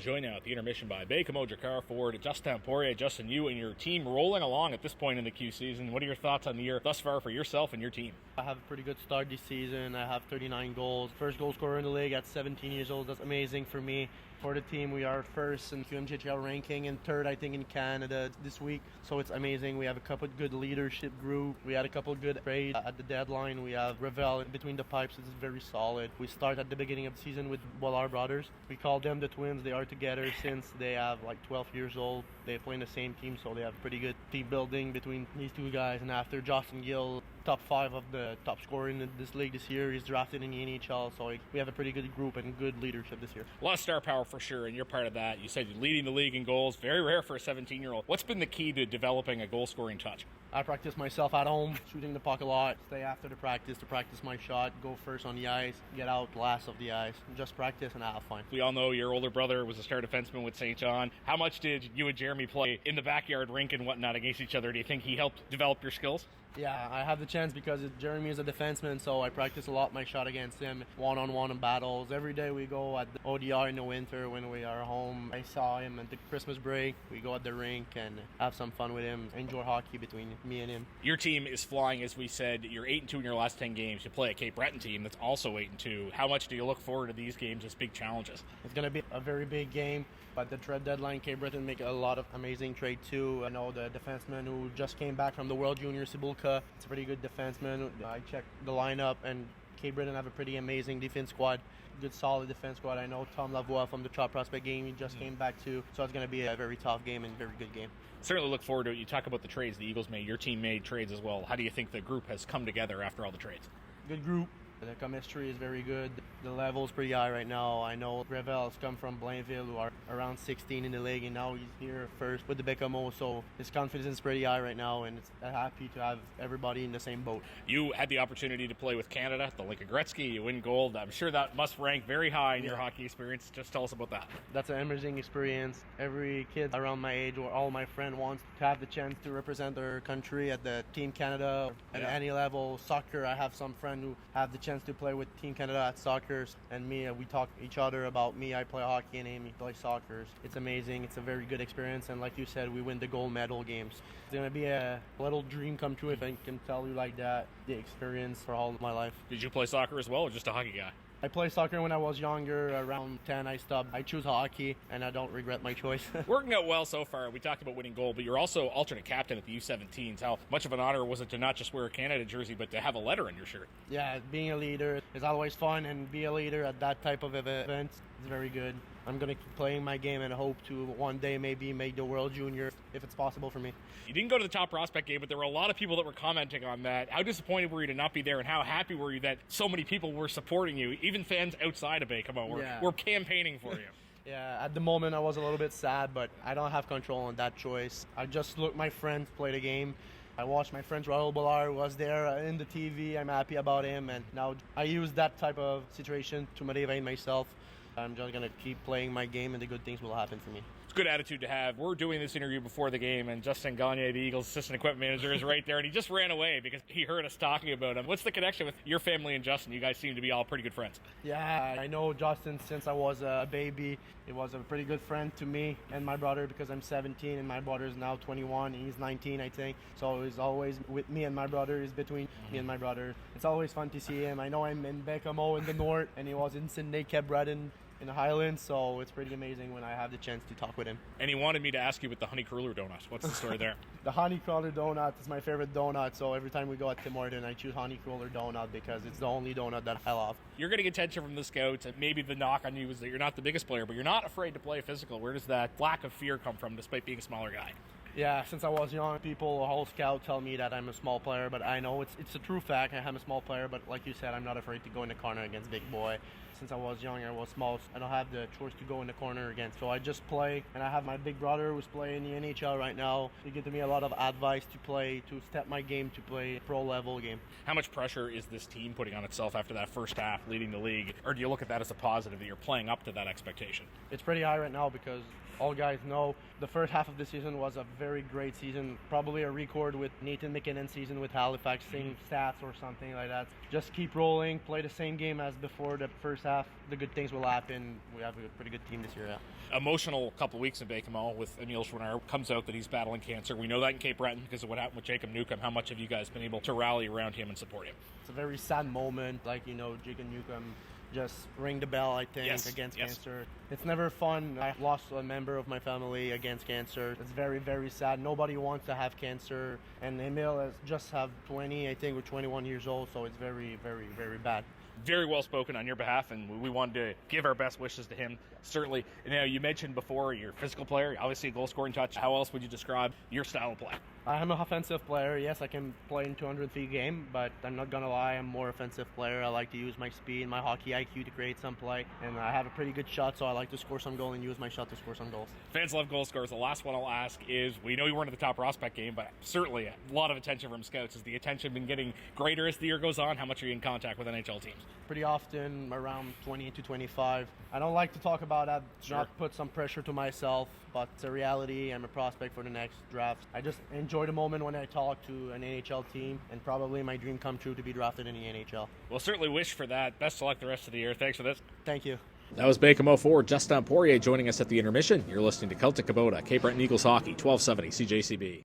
Joined now at the intermission by Baie-Comeau Drakkar forward Justin Poirier. Justin, you and your team rolling along at this point in the Q season. What are your thoughts on the year thus far for yourself and your team? I have a pretty good start this season. I have 39 goals. First goal scorer in the league at 17 years old. That's amazing for me. For the team, we are first in QMJHL ranking and third, I think, in Canada this week. So it's amazing. We have a couple of good leadership group. We had a couple of good trades at the deadline. We have Ravel in between the pipes. It's very solid. We start at the beginning of the season with Bollard brothers. We call them the twins. They are together since they have like 12 years old. They play in the same team, so they have pretty good team building between these two guys. And after Justin Gill, top 5 of the top scorer in this league this year, he's drafted in the NHL. So we have a pretty good group and good leadership this year. A lot of star power for sure, and you're part of that. You said you're leading the league in goals. Very rare for a 17-year-old. What's been the key to developing a goal-scoring touch? I practice myself at home, shooting the puck a lot. Stay after the practice to practice my shot. Go first on the ice, get out last of the ice. Just practice and have fun. We all know your older brother was a star defenseman with St. John. How much did you and Jeremy play in the backyard rink and whatnot against each other? Do you think he helped develop your skills? Yeah, I have the chance because Jeremy is a defenseman, so I practice a lot my shot against him, one-on-one in battles. Every day we go at the ODR in the winter when we are home. I saw him at the Christmas break. We go at the rink and have some fun with him, enjoy hockey between me and him. Your team is flying, as we said. You're 8-2 in your last 10 games. You play a Cape Breton team that's also 8-2. How much do you look forward to these games as big challenges? It's going to be a very big game, but the trade deadline, Cape Breton make a lot of amazing trade too. I know the defenseman who just came back from the World Junior, Cibulka. It's a pretty good defenseman. I checked the lineup, and Cape Breton have a pretty amazing defense squad. Good, solid defense squad. I know Tom Lavoie from the Top Prospect game, he just came back too. So it's going to be a very tough game and very good game. Certainly look forward to it. You talk about the trades the Eagles made. Your team made trades as well. How do you think the group has come together after all the trades? Good group. The chemistry is very good. The level is pretty high right now. I know Revel's come from Blainville, who are around 16 in the league, and now he's here first with the Baie-Comeau. So his confidence is pretty high right now, and it's happy to have everybody in the same boat. You had the opportunity to play with Canada, the Lincoln Gretzky. You win gold. I'm sure that must rank very high in your hockey experience. Just tell us about that. That's an amazing experience. Every kid around my age or all my friends wants to have the chance to represent their country at the Team Canada at any level. Soccer, I have some friends who have the chance to play with Team Canada at soccer, and me, we talk each other about me. I play hockey and him, he plays soccer. It's amazing. It's a very good experience, and like you said, we win the gold medal games. It's going to be a little dream come true, if I can tell you like that, the experience for all of my life. Did you play soccer as well, or just a hockey guy? I played soccer when I was younger. Around 10, I stopped. I choose hockey, and I don't regret my choice. Working out well so far. We talked about winning gold, but you're also alternate captain at the U17s. How much of an honor was it to not just wear a Canada jersey, but to have a letter on your shirt? Yeah, being a leader is always fun, and be a leader at that type of event is very good. I'm going to keep playing my game and hope to one day maybe make the World Junior if it's possible for me. You didn't go to the Top Prospect game, but there were a lot of people that were commenting on that. How disappointed were you to not be there, and how happy were you that so many people were supporting you, even fans outside of Baie-Comeau were campaigning for you? Yeah, at the moment I was a little bit sad, but I don't have control on that choice. I just looked my friends play the game. I watched my friend Raul Bollard was there in the TV. I'm happy about him, and now I use that type of situation to motivate myself. I'm just going to keep playing my game, and the good things will happen for me. It's a good attitude to have. We're doing this interview before the game, and Justin Gagne, the Eagles' assistant equipment manager, is right there, and he just ran away because he heard us talking about him. What's the connection with your family and Justin? You guys seem to be all pretty good friends. Yeah, I know Justin since I was a baby. He was a pretty good friend to me and my brother because I'm 17, and my brother is now 21, and he's 19, I think. So he's always with me and my brother. He's between me and my brother. It's always fun to see him. I know I'm in Baie-Comeau in the north, and he was in Sydney, Cape Breton, in the Highlands, so it's pretty amazing when I have the chance to talk with him. And he wanted me to ask you about the honey cruller donuts. What's the story there? The honey cruller donut is my favorite donut, so every time we go at Tim Hortons, I choose honey cruller donut because it's the only donut that I love. You're getting attention from the scouts, and maybe the knock on you is that you're not the biggest player, but you're not afraid to play physical. Where does that lack of fear come from, despite being a smaller guy? Yeah, since I was young, people, all scouts tell me that I'm a small player, but I know it's a true fact. I am a small player, but like you said, I'm not afraid to go in the corner against big boy. Since I was young, I was small, so I don't have the choice to go in the corner against. So I just play, and I have my big brother who's playing the NHL right now. He gives me a lot of advice to play, to step my game, to play a pro-level game. How much pressure is this team putting on itself after that first half, leading the league? Or do you look at that as a positive, that you're playing up to that expectation? It's pretty high right now because all guys know, the first half of the season was a very great season. Probably a record with Nathan McKinnon's season with Halifax, same stats or something like that. Just keep rolling, play the same game as before the first half. The good things will happen. We have a pretty good team this year. Yeah. Emotional couple of weeks in Baie-Comeau with Emile Chouinard. Comes out that he's battling cancer. We know that in Cape Breton because of what happened with Jacob Newcomb. How much have you guys been able to rally around him and support him? It's a very sad moment. Like, Jacob Newcomb just ring the bell, I think, against cancer. It's never fun. I lost a member of my family against cancer. It's very, very sad. Nobody wants to have cancer. And Emile has just have 20, I think, or 21 years old, so it's very, very, very bad. Very well spoken on your behalf, and we wanted to give our best wishes to him. Certainly, you mentioned before you're a physical player, obviously a goal-scoring touch. How else would you describe your style of play? I'm an offensive player. Yes, I can play in 200 feet game, but I'm not going to lie, I'm more offensive player. I like to use my speed, my hockey IQ to create some play, and I have a pretty good shot, so I like to score some goal and use my shot to score some goals. Fans love goal scorers. The last one I'll ask is, we know you weren't at the top prospect game, but certainly a lot of attention from scouts. Has the attention been getting greater as the year goes on? How much are you in contact with NHL teams? Pretty often, around 20 to 25. I don't like to talk about that, not put some pressure to myself, but it's a reality. I'm a prospect for the next draft. I just enjoy the moment when I talk to an NHL team, and probably my dream come true to be drafted in the NHL. We'll certainly wish for that. Best of luck the rest of the year. Thanks for this. Thank you. That was Baie-Comeau forward Justin Poirier joining us at the intermission. You're listening to Celtic Kubota, Cape Breton Eagles Hockey, 1270 CJCB.